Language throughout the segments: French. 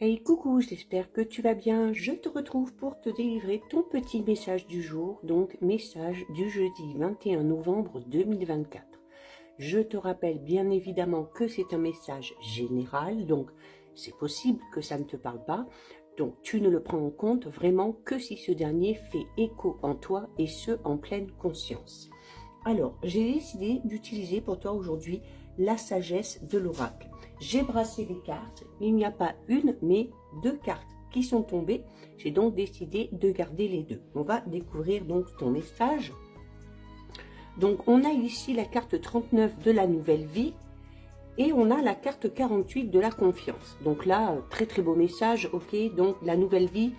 Hey coucou, j'espère que tu vas bien. Je te retrouve pour te délivrer ton petit message du jour, donc message du jeudi 21 novembre 2024. Je te rappelle bien évidemment que c'est un message général, donc c'est possible que ça ne te parle pas. Donc tu ne le prends en compte vraiment que si ce dernier fait écho en toi et ce en pleine conscience. Alors, j'ai décidé d'utiliser pour toi aujourd'hui la sagesse de l'oracle. J'ai brassé les cartes, il n'y a pas une mais deux cartes qui sont tombées. J'ai donc décidé de garder les deux. On va découvrir donc ton message. Donc on a ici la carte 39 de la nouvelle vie et on a la carte 48 de la confiance. Donc là, très très beau message, ok. Donc la nouvelle vie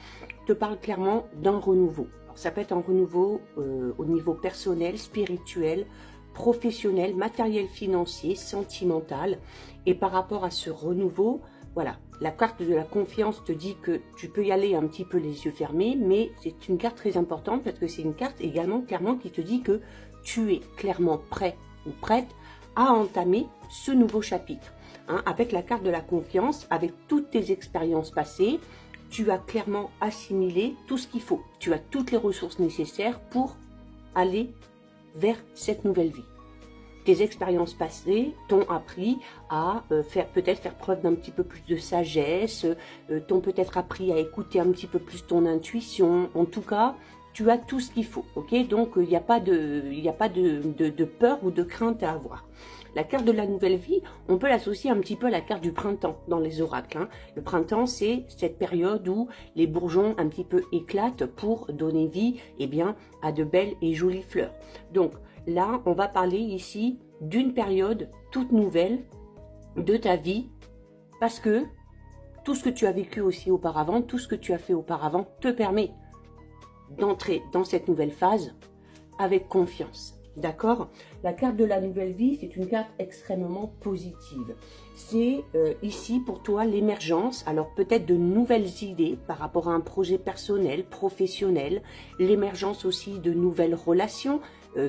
te parle clairement d'un renouveau. Alors, ça peut être un renouveau au niveau personnel, spirituel, professionnel, matériel, financier, sentimental. Et par rapport à ce renouveau, voilà, la carte de la confiance te dit que tu peux y aller un petit peu les yeux fermés, mais c'est une carte très importante parce que c'est une carte également clairement qui te dit que tu es clairement prêt ou prête à entamer ce nouveau chapitre. Hein, avec la carte de la confiance, avec toutes tes expériences passées, tu as clairement assimilé tout ce qu'il faut. Tu as toutes les ressources nécessaires pour aller vers cette nouvelle vie. Tes expériences passées t'ont appris à peut-être faire preuve d'un petit peu plus de sagesse, t'ont peut-être appris à écouter un petit peu plus ton intuition. En tout cas, tu as tout ce qu'il faut, ok? Donc, il n'y a pas de peur ou de crainte à avoir. La carte de la nouvelle vie, on peut l'associer un petit peu à la carte du printemps dans les oracles. Hein. Le printemps, c'est cette période où les bourgeons un petit peu éclatent pour donner vie à de belles et jolies fleurs. Donc là, on va parler ici d'une période toute nouvelle de ta vie parce que tout ce que tu as vécu aussi auparavant, tout ce que tu as fait auparavant te permet d'entrer dans cette nouvelle phase avec confiance. D'accord? La carte de la nouvelle vie, c'est une carte extrêmement positive. C'est ici pour toi l'émergence, alors peut-être de nouvelles idées par rapport à un projet personnel, professionnel, l'émergence aussi de nouvelles relations,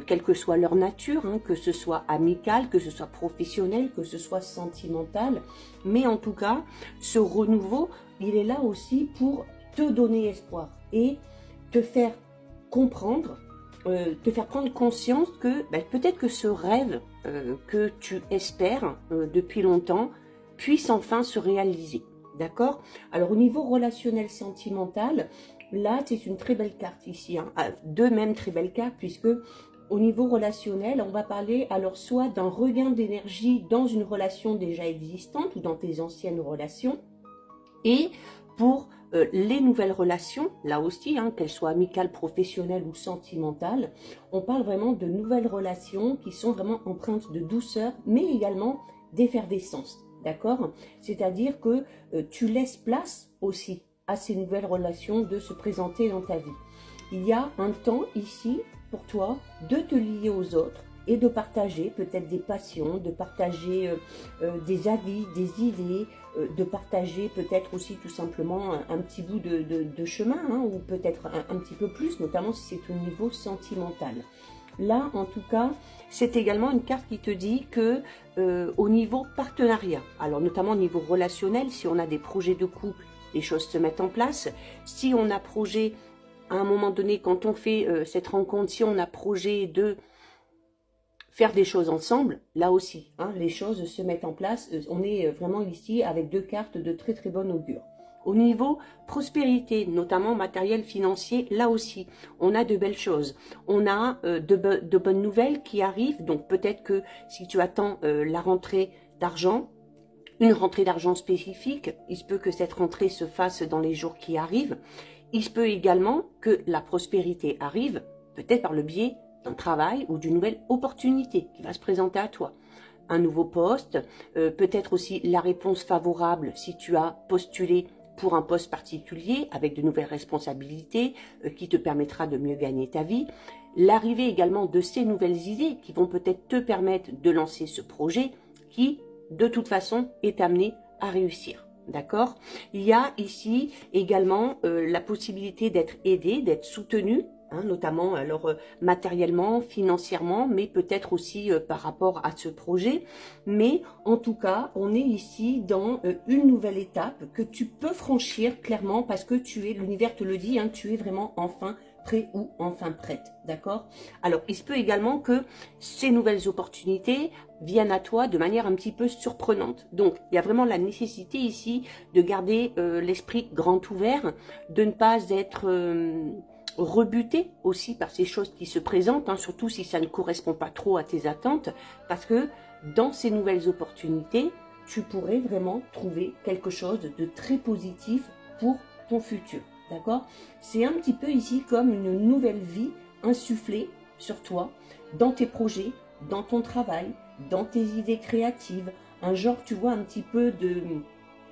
quelle que soit leur nature, hein, que ce soit amical, que ce soit professionnel, que ce soit sentimental. Mais en tout cas, ce renouveau, il est là aussi pour te donner espoir et te faire comprendre, te faire prendre conscience que peut-être que ce rêve que tu espères depuis longtemps puisse enfin se réaliser. D'accord? Alors au niveau relationnel sentimental, là c'est une très belle carte ici, hein, deux mêmes très belles cartes puisque au niveau relationnel, on va parler alors soit d'un regain d'énergie dans une relation déjà existante ou dans tes anciennes relations et pour les nouvelles relations, là aussi, hein, qu'elles soient amicales, professionnelles ou sentimentales, on parle vraiment de nouvelles relations qui sont vraiment empreintes de douceur, mais également d'effervescence, d'accord? C'est-à-dire que tu laisses place aussi à ces nouvelles relations de se présenter dans ta vie. Il y a un temps ici pour toi de te lier aux autres et de partager peut-être des passions, de partager des avis, des idées, de partager peut-être aussi tout simplement un petit bout de chemin, hein, ou peut-être un petit peu plus, notamment si c'est au niveau sentimental. Là, en tout cas, c'est également une carte qui te dit que au niveau partenariat, alors notamment au niveau relationnel, si on a des projets de couple, les choses se mettent en place. Si on a projet, à un moment donné, quand on fait cette rencontre, si on a projet de faire des choses ensemble, là aussi, hein, les choses se mettent en place. On est vraiment ici avec deux cartes de très très bonne augure. Au niveau prospérité, notamment matériel financier, là aussi, on a de belles choses. On a de bonnes nouvelles qui arrivent. Donc peut-être que si tu attends la rentrée d'argent, une rentrée d'argent spécifique, il se peut que cette rentrée se fasse dans les jours qui arrivent. Il se peut également que la prospérité arrive, peut-être par le biais d'un travail ou d'une nouvelle opportunité qui va se présenter à toi. Un nouveau poste, peut-être aussi la réponse favorable si tu as postulé pour un poste particulier avec de nouvelles responsabilités qui te permettra de mieux gagner ta vie. L'arrivée également de ces nouvelles idées qui vont peut-être te permettre de lancer ce projet qui, de toute façon, est amené à réussir. D'accord? Il y a ici également la possibilité d'être aidé, d'être soutenu hein, notamment alors matériellement, financièrement, mais peut-être aussi par rapport à ce projet. Mais en tout cas, on est ici dans une nouvelle étape que tu peux franchir clairement parce que l'univers te le dit, hein, tu es vraiment enfin prêt ou enfin prête, d'accord? Alors, il se peut également que ces nouvelles opportunités viennent à toi de manière un petit peu surprenante. Donc, il y a vraiment la nécessité ici de garder l'esprit grand ouvert, de ne pas être rebuté aussi par ces choses qui se présentent, hein, surtout si ça ne correspond pas trop à tes attentes, parce que dans ces nouvelles opportunités, tu pourrais vraiment trouver quelque chose de très positif pour ton futur. D'accord? C'est un petit peu ici comme une nouvelle vie insufflée sur toi, dans tes projets, dans ton travail, dans tes idées créatives. Un genre, tu vois, un petit peu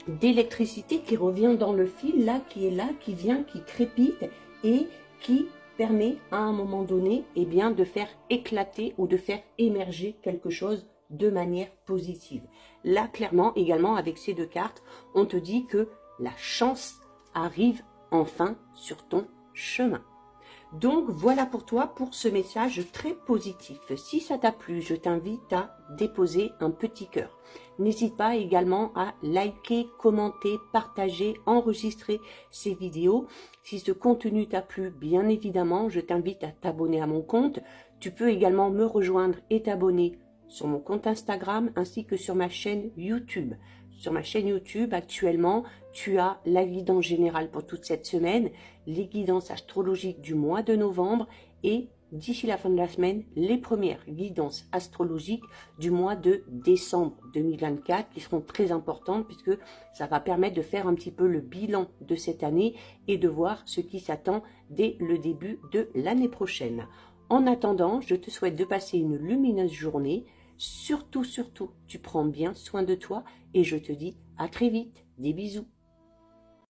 d'électricité qui revient dans le fil, là, qui vient, qui crépite et qui permet à un moment donné, eh bien, de faire éclater ou de faire émerger quelque chose de manière positive. Là, clairement, également, avec ces deux cartes, on te dit que la chance arrive enfin sur ton chemin. Donc voilà pour toi pour ce message très positif. Si ça t'a plu, je t'invite à déposer un petit cœur. N'hésite pas également à liker, commenter, partager, enregistrer ces vidéos. Si ce contenu t'a plu, bien évidemment, je t'invite à t'abonner à mon compte. Tu peux également me rejoindre et t'abonner sur mon compte Instagram ainsi que sur ma chaîne YouTube. Sur ma chaîne YouTube, actuellement, tu as la guidance générale pour toute cette semaine, les guidances astrologiques du mois de novembre et d'ici la fin de la semaine, les premières guidances astrologiques du mois de décembre 2024 qui seront très importantes puisque ça va permettre de faire un petit peu le bilan de cette année et de voir ce qui s'attend dès le début de l'année prochaine. En attendant, je te souhaite de passer une lumineuse journée. Surtout, tu prends bien soin de toi et je te dis à très vite. Des bisous.